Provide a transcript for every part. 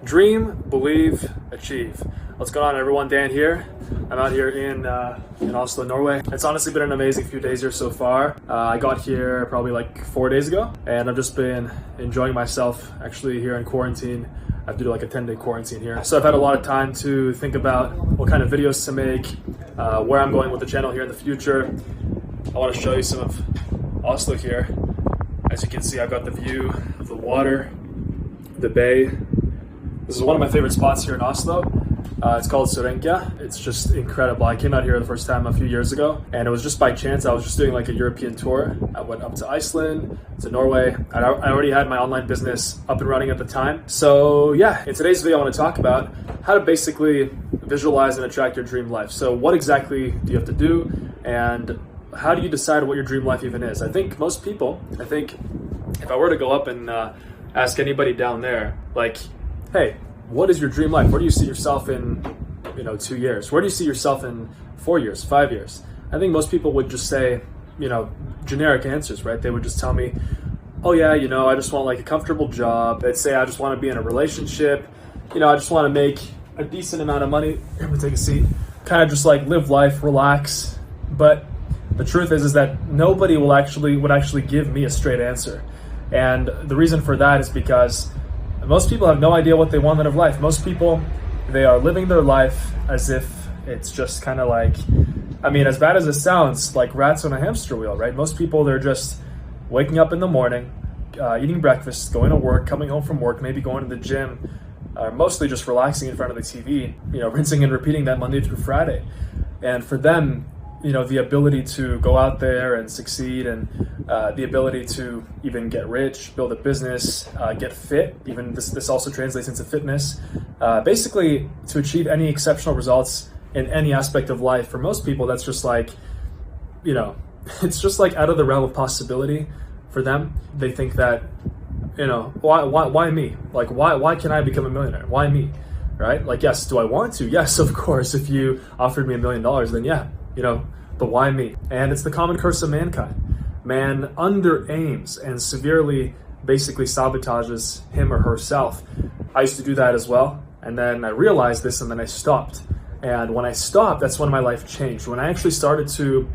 Dream, believe, achieve. What's going on, everyone? Dan here. I'm out here in Oslo, Norway. It's honestly been an amazing few days here so far. I got here probably like 4 days ago, and I've just been enjoying myself actually here in quarantine. I have to do like a 10-day quarantine here. So I've had a lot of time to think about what kind of videos to make, where I'm going with the channel here in the future. I want to show you some of Oslo here. As you can see, I've got the view of the water, the bay. This is one of my favorite spots here in Oslo. It's called Sorenkia. It's just incredible. I came out here the first time a few years ago, and it was just by chance. I was just doing like a European tour. I went up to Iceland, to Norway. I already had my online business up and running at the time. So yeah, in today's video, I want to talk about how to basically visualize and attract your dream life. So what exactly do you have to do, and how do you decide what your dream life even is? I think most people, if I were to go up and ask anybody down there, like, hey, what is your dream life? Where do you see yourself in, 2 years? Where do you see yourself in 4 years, 5 years? I think most people would just say, generic answers, right? They would just tell me, oh yeah, I just want like a comfortable job. They'd say, I just want to be in a relationship. I just want to make a decent amount of money. Let me take a seat. Kind of just like live life, relax. But the truth is that nobody would actually give me a straight answer. And the reason for that is because most people have no idea what they want out of life. Most people, they are living their life as if it's just kind of like, as bad as it sounds, like rats on a hamster wheel, right? Most people, they're just waking up in the morning, eating breakfast, going to work, coming home from work, maybe going to the gym, mostly just relaxing in front of the TV, rinsing and repeating that Monday through Friday. And for them, the ability to go out there and succeed, and the ability to even get rich, build a business, get fit, even this also translates into fitness, basically to achieve any exceptional results in any aspect of life. For most people, that's just like, it's just like out of the realm of possibility for them. They think that, why me? Like, why can I become a millionaire? Why me? Right? Like, yes, do I want to? Yes, of course. If you offered me $1 million, then yeah. But why me? And it's the common curse of mankind. Man under aims and severely basically sabotages him or herself. I used to do that as well. And then I realized this, and then I stopped. And when I stopped, that's when my life changed. When I actually started to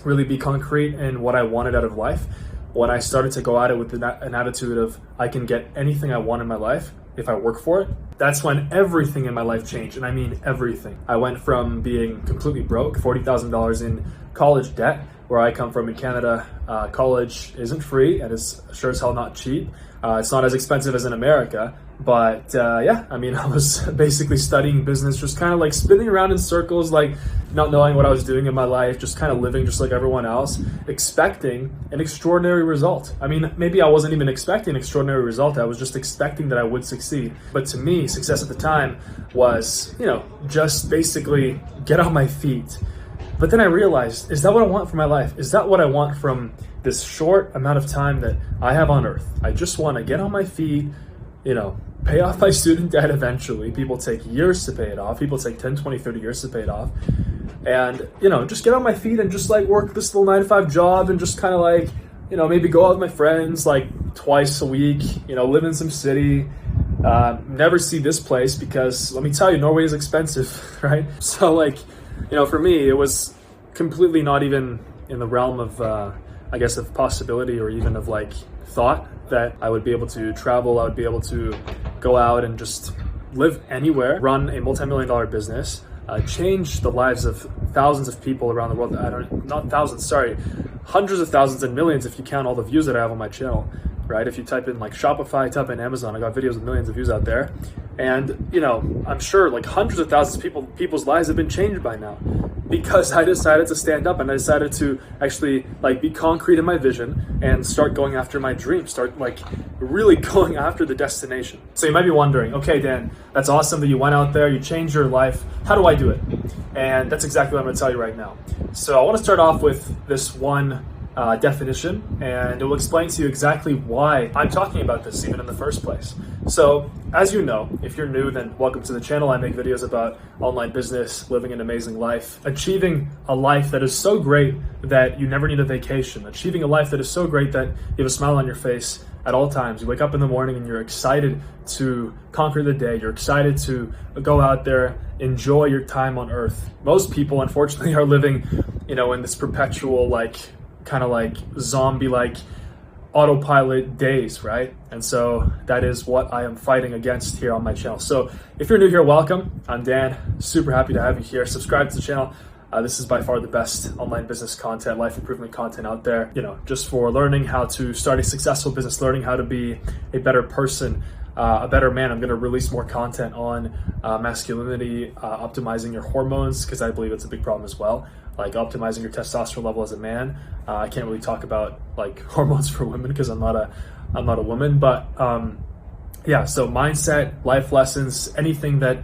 really be concrete in what I wanted out of life, when I started to go at it with an attitude of, I can get anything I want in my life if I work for it, that's when everything in my life changed. And I mean everything. I went from being completely broke, $40,000 in college debt. Where I come from in Canada, college isn't free, and it's sure as hell not cheap. It's not as expensive as in America. But I was basically studying business, just kind of like spinning around in circles, like not knowing what I was doing in my life, just kind of living just like everyone else, expecting an extraordinary result. Maybe I wasn't even expecting an extraordinary result. I was just expecting that I would succeed. But to me, success at the time was, just basically get on my feet. But then I realized, is that what I want for my life? Is that what I want from this short amount of time that I have on earth? I just want to get on my feet, pay off my student debt eventually. People take years to pay it off. People take 10, 20, 30 years to pay it off. And, just get on my feet and just like work this little 9-to-5 job, and just kind of like, maybe go out with my friends like twice a week, live in some city, never see this place, because let me tell you, Norway is expensive, right? So like, for me, it was completely not even in the realm of, of possibility, or even of like thought that I would be able to travel. I would be able to go out and just live anywhere, run a multi-million-dollar business, change the lives of thousands of people around the world. Hundreds of thousands and millions if you count all the views that I have on my channel, right? If you type in like Shopify, type in Amazon, I got videos with millions of views out there. And, I'm sure like hundreds of thousands of people's lives have been changed by now, because I decided to stand up, and I decided to actually like be concrete in my vision and start going after my dream, start like really going after the destination. So you might be wondering, okay, Dan, that's awesome that you went out there, you changed your life. How do I do it? And that's exactly what I'm gonna tell you right now. So I wanna start off with this one definition, and it will explain to you exactly why I'm talking about this even in the first place. So as you know, if you're new, then welcome to the channel. I make videos about online business, living an amazing life, achieving a life that is so great that you never need a vacation, achieving a life that is so great that you have a smile on your face at all times. You wake up in the morning and you're excited to conquer the day. You're excited to go out there, enjoy your time on earth. Most people, unfortunately, are living, in this perpetual, kind of like zombie-like autopilot days, right? And so that is what I am fighting against here on my channel. So if you're new here, welcome. I'm Dan. Super happy to have you here. Subscribe to the channel. This is by far the best online business content, life improvement content out there, just for learning how to start a successful business, learning how to be a better person, a better man. I'm going to release more content on masculinity, optimizing your hormones, because I believe it's a big problem as well, like optimizing your testosterone level as a man. I can't really talk about like hormones for women because I'm not a woman, but yeah, so mindset, life lessons, anything that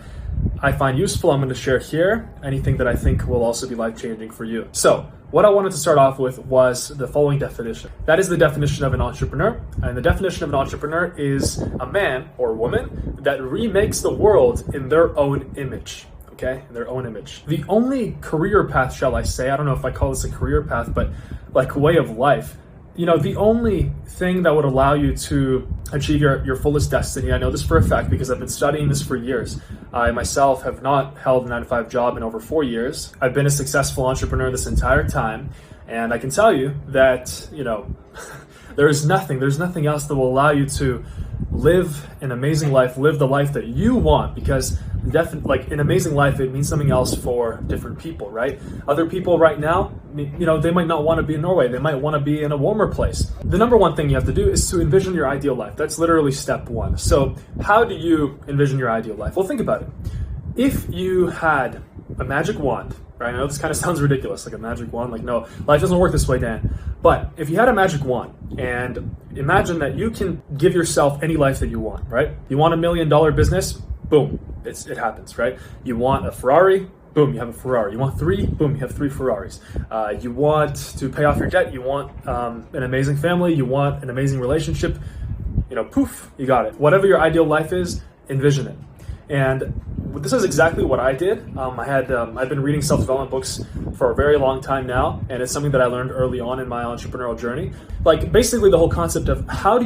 I find useful, I'm going to share here. Anything that I think will also be life-changing for you. So what I wanted to start off with was the following definition. That is the definition of an entrepreneur. And the definition of an entrepreneur is a man or woman that remakes the world in their own image. Okay, in their own image. The only career path, shall I say, I don't know if I call this a career path, but like way of life, the only thing that would allow you to achieve your fullest destiny, I know this for a fact because I've been studying this for years. I myself have not held a 9-to-5 job in over 4 years. I've been a successful entrepreneur this entire time. And I can tell you that, there's nothing else that will allow you to live an amazing life, live the life that you want, because like an amazing life, it means something else for different people, right? Other people right now, they might not want to be in Norway. They might want to be in a warmer place. The number one thing you have to do is to envision your ideal life. That's literally step one. So how do you envision your ideal life? Well, think about it. If you had a magic wand, right? I know this kind of sounds ridiculous, like a magic wand. Like, no, life doesn't work this way, Dan. But if you had a magic wand and imagine that you can give yourself any life that you want, right? You want $1 million business? Boom, it happens, right? You want a Ferrari? Boom, you have a Ferrari. You want 3? Boom, you have 3 Ferraris. You want to pay off your debt? You want an amazing family? You want an amazing relationship? Poof, you got it. Whatever your ideal life is, envision it. And this is exactly what I did. I've been reading self-development books for a very long time now, and it's something that I learned early on in my entrepreneurial journey. Like basically the whole concept of how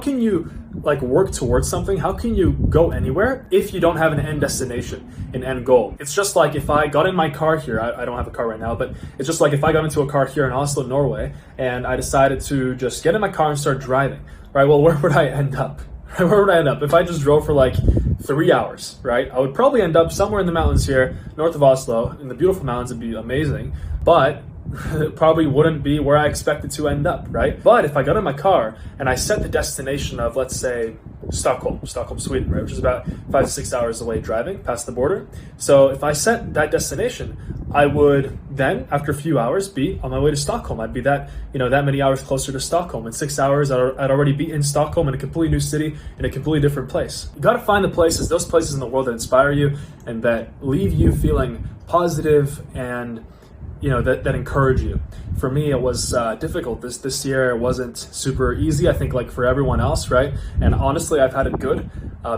can you like work towards something? How can you go anywhere if you don't have an end destination, an end goal? It's just like if I got in my car here, I don't have a car right now, but it's just like if I got into a car here in Oslo, Norway, and I decided to just get in my car and start driving, right? Well, where would I end up? Where would I end up? If I just drove for like 3 hours, right? I would probably end up somewhere in the mountains here, north of Oslo, in the beautiful mountains. It'd be amazing, but it probably wouldn't be where I expected to end up, right? But if I got in my car and I set the destination of, let's say, Stockholm, Sweden, right, which is about 5 to 6 hours away driving past the border. So if I set that destination, I would then, after a few hours, be on my way to Stockholm. I'd be that many hours closer to Stockholm. In 6 hours, I'd already be in Stockholm, in a completely new city, in a completely different place. You got to find those places in the world that inspire you and that leave you feeling positive and that encourage you. For me, it was difficult. This year it wasn't super easy, I think, like for everyone else, right? And honestly, I've had it good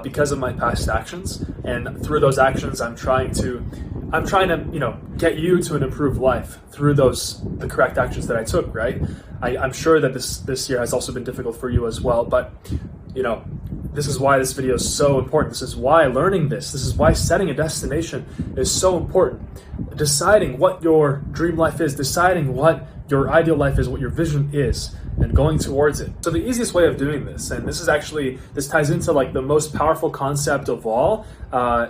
because of my past actions. And through those actions, I'm trying to get you to an improved life through the correct actions that I took, right? I'm sure that this year has also been difficult for you as well, but this is why this video is so important. This is why learning this is why setting a destination is so important. Deciding what your dream life is, deciding what your ideal life is, what your vision is, and going towards it. So the easiest way of doing this, and this ties into like the most powerful concept of all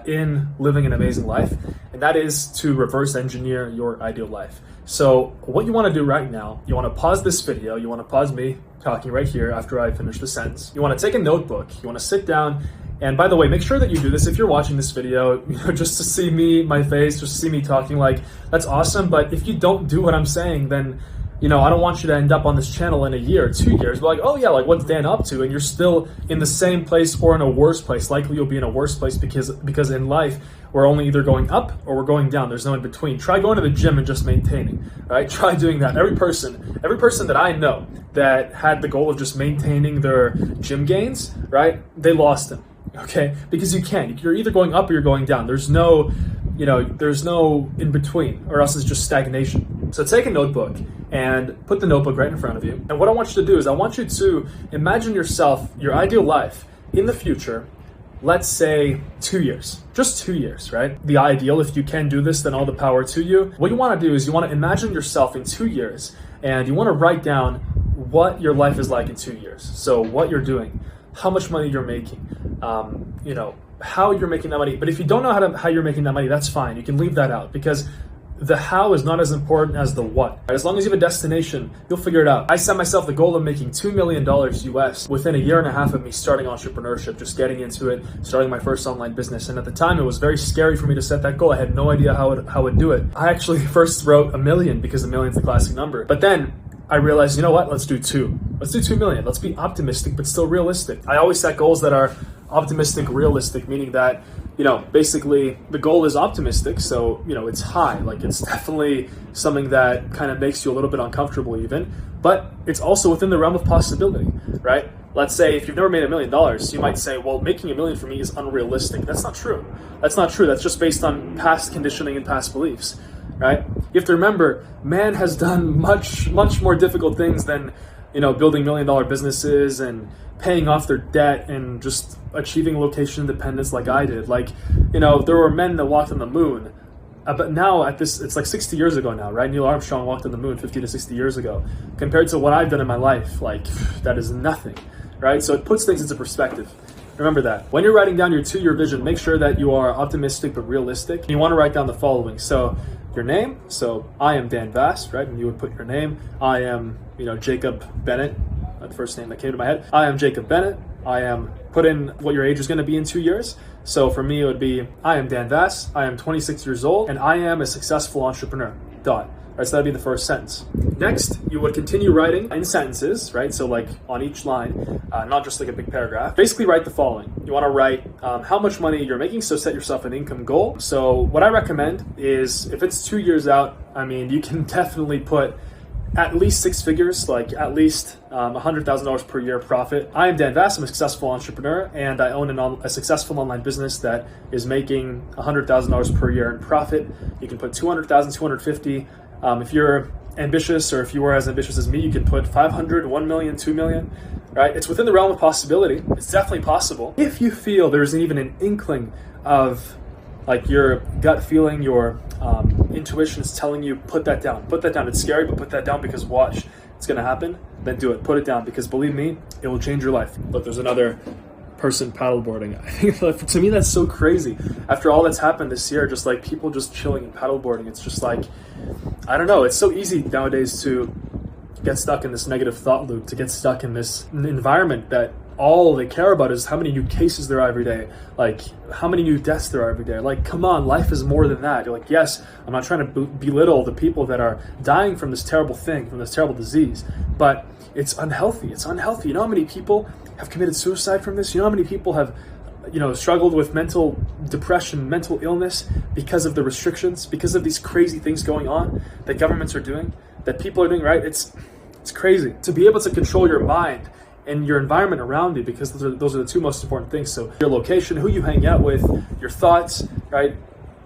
in living an amazing life, and that is to reverse engineer your ideal life. So what you want to do right now, you want to pause this video, you want to pause me talking right here after I finish the sentence. You want to take a notebook, you want to sit down, and by the way, make sure that you do this if you're watching this video, just to see my face, just to see me talking, like, that's awesome. But if you don't do what I'm saying, then, I don't want you to end up on this channel in a year or 2 years, but like, oh yeah, like what's Dan up to? And you're still in the same place or in a worse place. Likely you'll be in a worse place because in life, we're only either going up or we're going down. There's no in between. Try going to the gym and just maintaining, right? Try doing that. Every person that I know that had the goal of just maintaining their gym gains, right? They lost them, okay? Because you can't. You're either going up or you're going down. There's no in between, or else it's just stagnation. So take a notebook and put the notebook right in front of you. And what I want you to do is I want you to imagine yourself, your ideal life in the future, let's say 2 years, just 2 years, right? The ideal, if you can do this, then all the power to you. What you want to do is you want to imagine yourself in 2 years and you want to write down what your life is like in 2 years. So what you're doing, how much money you're making, how you're making that money. But if you don't know how you're making that money, that's fine. You can leave that out because the how is not as important as the what. As long as you have a destination, you'll figure it out. I set myself the goal of making $2 million US within a year and a half of me starting entrepreneurship, just getting into it, starting my first online business. And at the time, it was very scary for me to set that goal. I had no idea how I would do it. I actually first wrote 1 million because 1 million is the classic number. But then I realized, you know what? Let's do 2. Let's do 2 million. Let's be optimistic, but still realistic. I always set goals that are optimistic, realistic, meaning that, basically the goal is optimistic. So, it's high, like it's definitely something that kind of makes you a little bit uncomfortable even, but it's also within the realm of possibility, right? Let's say if you've never made $1 million, you might say, well, making $1 million for me is unrealistic. That's not true. That's not true. That's just based on past conditioning and past beliefs, right? You have to remember, man has done much, much more difficult things than, building $1 million businesses and paying off their debt and just achieving location independence like I did. Like, there were men that walked on the moon, but now it's like 60 years ago now, right? Neil Armstrong walked on the moon 50 to 60 years ago. Compared to what I've done in my life, like that is nothing, right? So it puts things into perspective. Remember that. When you're writing down your 2-year vision, make sure that you are optimistic but realistic. You want to write down the following. So your name, so I am Dan Vast, right? And you would put your name. I am, Jacob Bennett, the first name that came to my head. I am Jacob Bennett. I am, put in what your age is going to be in 2 years. So for me, it would be, I am Dan Vast. I am 26 years old and I am a successful entrepreneur, dot. Right, so that'd be the first sentence. Next, you would continue writing in sentences, right? So like on each line, not just like a big paragraph. Basically write the following. You want to write how much money you're making, so set yourself an income goal. So what I recommend is if it's 2 years out, you can definitely put at least 6 figures, like at least $100,000 per year profit. I am Dan Vast. I'm a successful entrepreneur and I own a successful online business that is making $100,000 per year in profit. You can put 200,000, 250. If you're ambitious or if you were as ambitious as me, you could put 500, 1 million, 2 million, right? It's within the realm of possibility. It's definitely possible. If you feel there's even an inkling of like your gut feeling, your intuition is telling you, put that down. Put that down. It's scary, but put that down because watch, it's going to happen. Then do it. Put it down because believe me, it will change your life. Look, there's another person paddleboarding. I think to me that's so crazy. After all that's happened this year, just like people just chilling and paddleboarding, it's just like, I don't know, it's so easy nowadays to get stuck in this negative thought loop, to get stuck in this environment that all they care about is how many new cases there are every day, like how many new deaths there are every day. Like, come on, life is more than that. You're like, yes, I'm not trying to belittle the people that are dying from this terrible thing, from this terrible disease, but it's unhealthy. It's unhealthy. You know how many people have committed suicide from this? You know how many people have, struggled with mental depression, mental illness because of the restrictions, because of these crazy things going on that governments are doing, that people are doing, right? It's crazy. To be able to control your mind and your environment around you, because those are the two most important things. So your location, who you hang out with, your thoughts, right?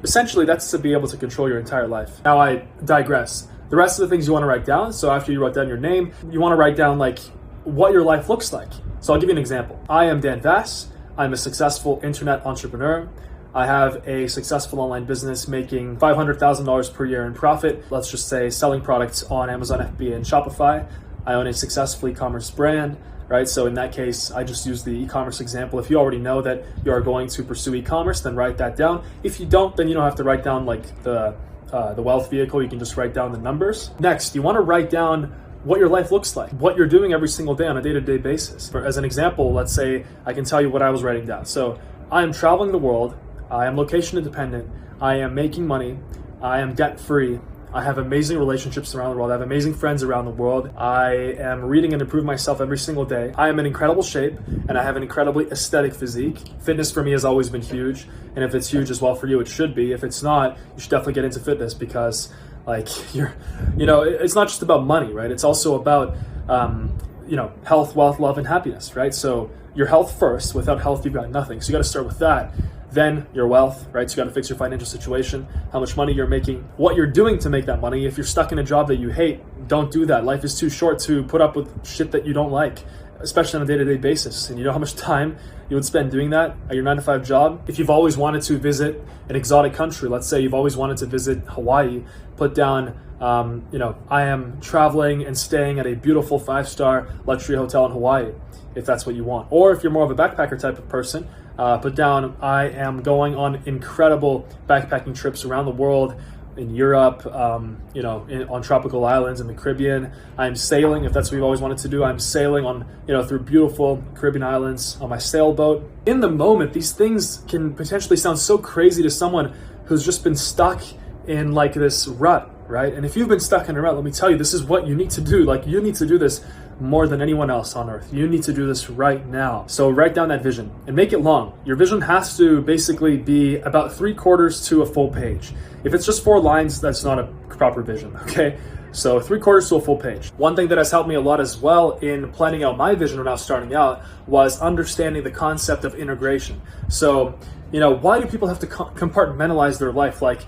Essentially, that's to be able to control your entire life. Now I digress. The rest of the things you want to write down. So after you write down your name, you want to write down like what your life looks like. So I'll give you an example. I am Dan Vast. I'm a successful internet entrepreneur. I have a successful online business making $500,000 per year in profit. Let's just say selling products on Amazon FBA and Shopify. I own a successful e-commerce brand, right? So in that case, I just use the e-commerce example. If you already know that you are going to pursue e-commerce, then write that down. If you don't, then you don't have to write down like the wealth vehicle. You can just write down the numbers. Next, you want to write down what your life looks like, what you're doing every single day on a day-to-day basis. As an example, let's say I can tell you what I was writing down. So I am traveling the world. I am location independent. I am making money. I am debt-free. I have amazing relationships around the world. I have amazing friends around the world. I am reading and improving myself every single day. I am in incredible shape and I have an incredibly aesthetic physique. Fitness for me has always been huge. And if it's huge as well for you, it should be. If it's not, you should definitely get into fitness because like it's not just about money, right? It's also about, health, wealth, love, and happiness, right? So your health first. Without health, you've got nothing. So you got to start with that. then your wealth, right? So you got to fix your financial situation, how much money you're making, what you're doing to make that money. If you're stuck in a job that you hate, don't do that. Life is too short to put up with shit that you don't like, especially on a day-to-day basis. And you know how much time you would spend doing that at your 9-to-5 job? If you've always wanted to visit an exotic country, let's say you've always wanted to visit Hawaii, put down, I am traveling and staying at a beautiful 5-star luxury hotel in Hawaii, if that's what you want. Or if you're more of a backpacker type of person, put down, I am going on incredible backpacking trips around the world, in Europe, on tropical islands in the Caribbean. I'm sailing, if that's what you've always wanted to do. I'm sailing on, through beautiful Caribbean islands on my sailboat. In the moment, these things can potentially sound so crazy to someone who's just been stuck in like this rut, right? And if you've been stuck in a rut, let me tell you, this is what you need to do. Like, you need to do this more than anyone else on earth. You need to do this right now. So write down that vision and make it long. Your vision has to basically be about 3/4 to a full page. If it's just 4 lines, that's not a proper vision, okay? So 3/4 to a full page. One thing that has helped me a lot as well in planning out my vision when I was starting out was understanding the concept of integration. So, why do people have to compartmentalize their life? Like,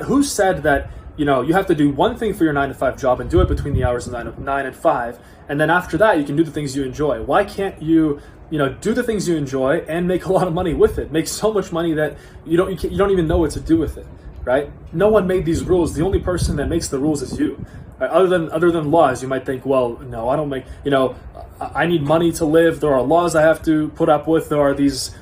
who said that, you have to do one thing for your 9-to-5 job and do it between the hours of 9 and 5, and then after that, you can do the things you enjoy. Why can't you, do the things you enjoy and make a lot of money with it? Make so much money that you don't even know what to do with it, right? No one made these rules. The only person that makes the rules is you. Right? Other than laws, you might think, well, no, I don't make, I need money to live. There are laws I have to put up with. There are these,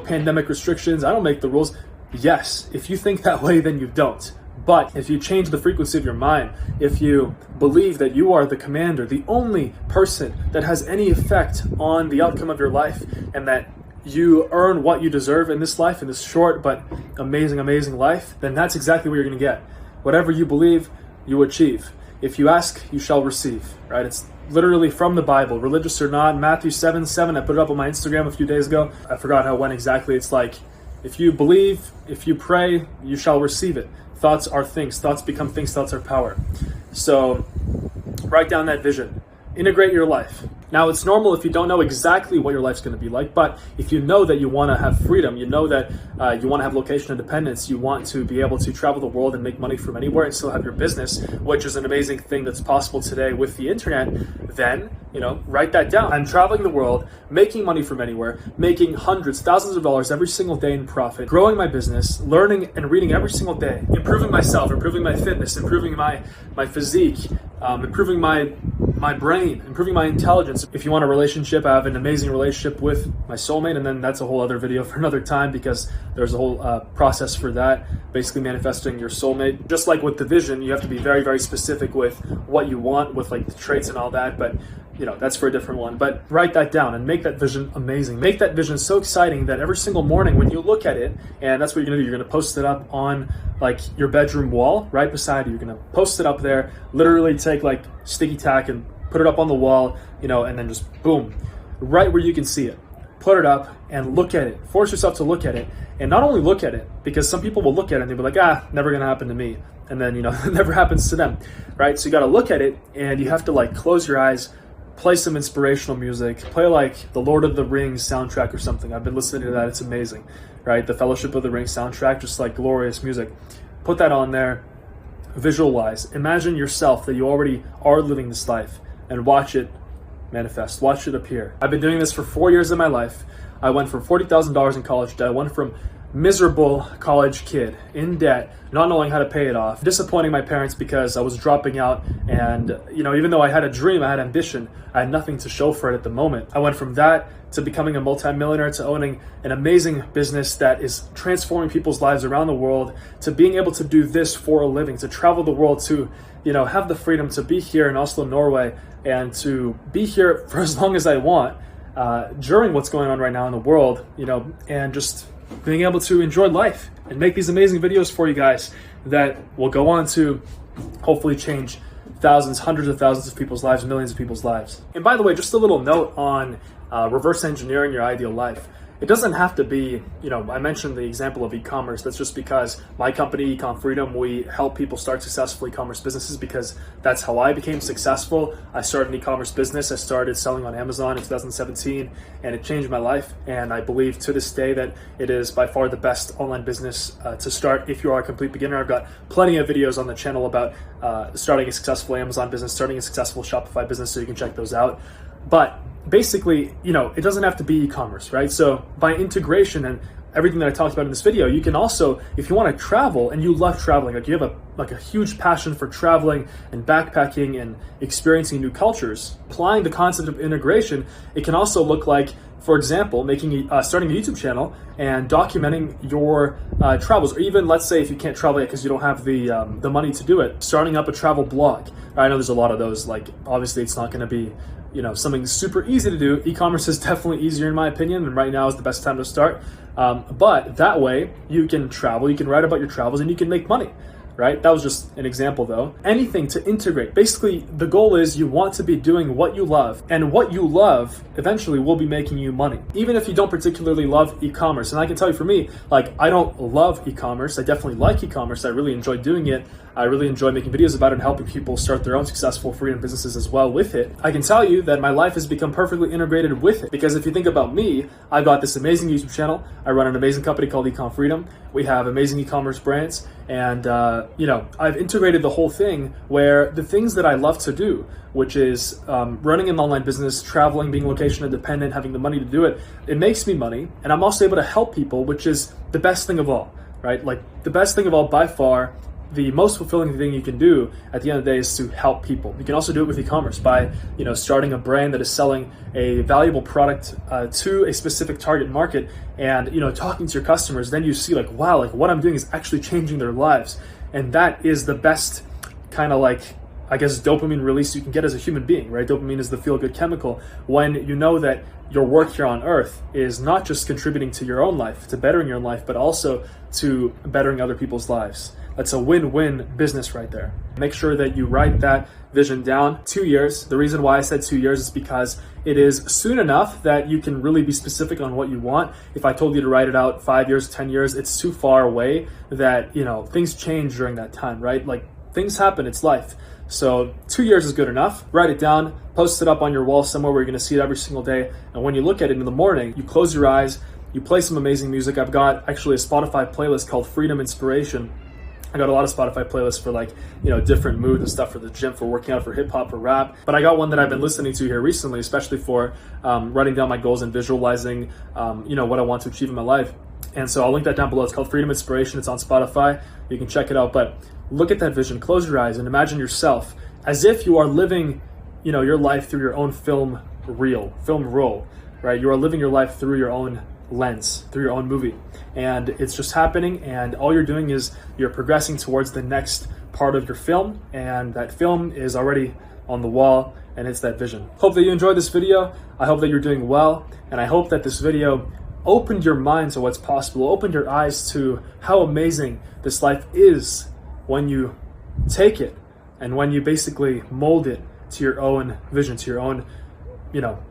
pandemic restrictions. I don't make the rules. Yes, if you think that way, then you don't. But if you change the frequency of your mind, if you believe that you are the commander, the only person that has any effect on the outcome of your life, and that you earn what you deserve in this life, in this short but amazing, amazing life, then that's exactly what you're going to get. Whatever you believe, you achieve. If you ask, you shall receive, right? It's literally from the Bible, religious or not. Matthew 7:7, I put it up on my Instagram a few days ago. I forgot how it went exactly. It's like, if you believe, if you pray, you shall receive it. Thoughts are things. Thoughts become things. Thoughts are power. So write down that vision. Integrate your life. Now, it's normal if you don't know exactly what your life's going to be like, but if you know that you want to have freedom, you know that you want to have location independence, you want to be able to travel the world and make money from anywhere and still have your business, which is an amazing thing that's possible today with the internet, then, write that down. I'm traveling the world, making money from anywhere, making hundreds, thousands of dollars every single day in profit, growing my business, learning and reading every single day, improving myself, improving my fitness, improving my physique, improving my brain, improving my intelligence. If you want a relationship, I have an amazing relationship with my soulmate, and then that's a whole other video for another time, because there's a whole process for that, basically manifesting your soulmate. Just like with the vision, you have to be very, very specific with what you want, with like the traits and all that, but that's for a different one. But write that down and make that vision amazing. Make that vision so exciting that every single morning when you look at it, and that's what you're gonna do, you're gonna post it up on like your bedroom wall right beside you. You're gonna post it up there, literally take like sticky tack and put it up on the wall, and then just boom, right where you can see it. Put it up and look at it. Force yourself to look at it. And not only look at it, because some people will look at it and they'll be like, never gonna happen to me. And then, it never happens to them, right? So you gotta look at it, and you have to like close your eyes, play some inspirational music, play like the Lord of the Rings soundtrack or something. I've been listening to that, it's amazing, right? The Fellowship of the Ring soundtrack, just like glorious music. Put that on there, visualize, imagine yourself that you already are living this life, and watch it manifest, watch it appear. I've been doing this for 4 years of my life. I went from $40,000 in college debt. I went from miserable college kid in debt, not knowing how to pay it off, disappointing my parents because I was dropping out, and even though I had a dream, I had ambition, I had nothing to show for it at the moment. I went from that to becoming a multimillionaire, to owning an amazing business that is transforming people's lives around the world, to being able to do this for a living, to travel the world, to have the freedom to be here in Oslo, Norway, and to be here for as long as I want during what's going on right now in the world, and just being able to enjoy life and make these amazing videos for you guys that will go on to hopefully change thousands, hundreds of thousands of people's lives, millions of people's lives. And by the way, just a little note on reverse engineering your ideal life. it doesn't have to be, I mentioned the example of e-commerce. That's just because my company, Ecom Freedom, we help people start successful e-commerce businesses because that's how I became successful. I started an e-commerce business. I started selling on Amazon in 2017, and it changed my life. And I believe to this day that it is by far the best online business to start if you are a complete beginner. I've got plenty of videos on the channel about starting a successful Amazon business, starting a successful Shopify business, so you can check those out. But basically, it doesn't have to be e-commerce, right? So by integration and everything that I talked about in this video, you can also, if you want to travel and you love traveling, like you have a huge passion for traveling and backpacking and experiencing new cultures, applying the concept of integration, it can also look like, for example, starting a YouTube channel and documenting your travels, or even, let's say, if you can't travel yet because you don't have the money to do it, starting up a travel blog. I know there's a lot of those. Like, obviously, it's not going to be something super easy to do. E-commerce is definitely easier in my opinion, and right now is the best time to start. But that way you can travel, you can write about your travels, and you can make money, right? That was just an example though. Anything to integrate. Basically, the goal is you want to be doing what you love, and what you love eventually will be making you money. Even if you don't particularly love e-commerce. And I can tell you for me, like, I don't love e-commerce. I definitely like e-commerce. I really enjoy doing it. I really enjoy making videos about it and helping people start their own successful freedom businesses as well with it. I can tell you that my life has become perfectly integrated with it, because if you think about me, I've got this amazing YouTube channel. I run an amazing company called Ecom Freedom. We have amazing e-commerce brands, and I've integrated the whole thing where the things that I love to do, which is running an online business, traveling, being location independent, having the money to do it, it makes me money, and I'm also able to help people, which is the best thing of all, right? Like, the best thing of all by far. The most fulfilling thing you can do at the end of the day is to help people. You can also do it with e-commerce by, starting a brand that is selling a valuable product to a specific target market, and, talking to your customers. Then you see, like, wow, like, what I'm doing is actually changing their lives. And that is the best kind of, like, I guess, dopamine release you can get as a human being, right? Dopamine is the feel-good chemical when you know that your work here on earth is not just contributing to your own life, to bettering your own life, but also to bettering other people's lives. That's a win-win business right there. Make sure that you write that vision down. 2 years. The reason why I said 2 years is because it is soon enough that you can really be specific on what you want. If I told you to write it out 5 years, 10 years, it's too far away that, things change during that time, right? Like, things happen, it's life. So 2 years is good enough. Write it down, post it up on your wall somewhere where you're gonna see it every single day. And when you look at it in the morning, you close your eyes, you play some amazing music. I've got actually a Spotify playlist called Freedom Inspiration. I got a lot of Spotify playlists for, like, different moods and stuff, for the gym, for working out, for hip hop, for rap. But I got one that I've been listening to here recently, especially for writing down my goals and visualizing, what I want to achieve in my life. And so I'll link that down below. It's called Freedom Inspiration. It's on Spotify. You can check it out. But look at that vision, close your eyes, and imagine yourself as if you are living, your life through your own film roll, right? You are living your life through your own lens, through your own movie. And it's just happening, and all you're doing is you're progressing towards the next part of your film, and that film is already on the wall, and it's that vision. Hope that you enjoyed this video. I hope that you're doing well, and I hope that this video opened your mind to what's possible, opened your eyes to how amazing this life is when you take it and when you basically mold it to your own vision, to your own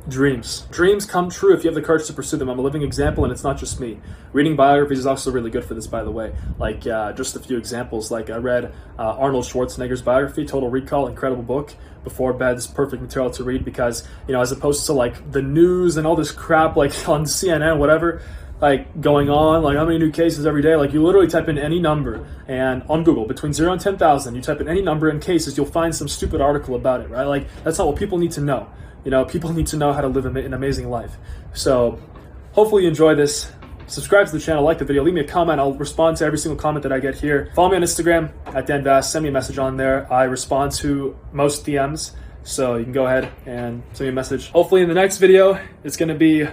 dreams. Dreams come true if you have the courage to pursue them. I'm a living example, and it's not just me. Reading biographies is also really good for this, by the way. Like, just a few examples. Like, I read Arnold Schwarzenegger's biography, Total Recall, incredible book. Before bed is perfect material to read because, as opposed to, like, the news and all this crap, like, on CNN, whatever, like, going on, like, how many new cases every day? Like, you literally type in any number, and on Google, between 0 and 10,000, you type in any number in cases, you'll find some stupid article about it, right? Like, that's not what people need to know. People need to know how to live an amazing life. So hopefully you enjoy this. Subscribe to the channel, like the video, leave me a comment. I'll respond to every single comment that I get here. Follow me on Instagram at @danvas. Send me a message on there. I respond to most DMs, so you can go ahead and send me a message. Hopefully in the next video, it's going to be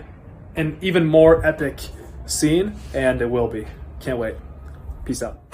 an even more epic scene, and it will be. Can't wait. Peace out.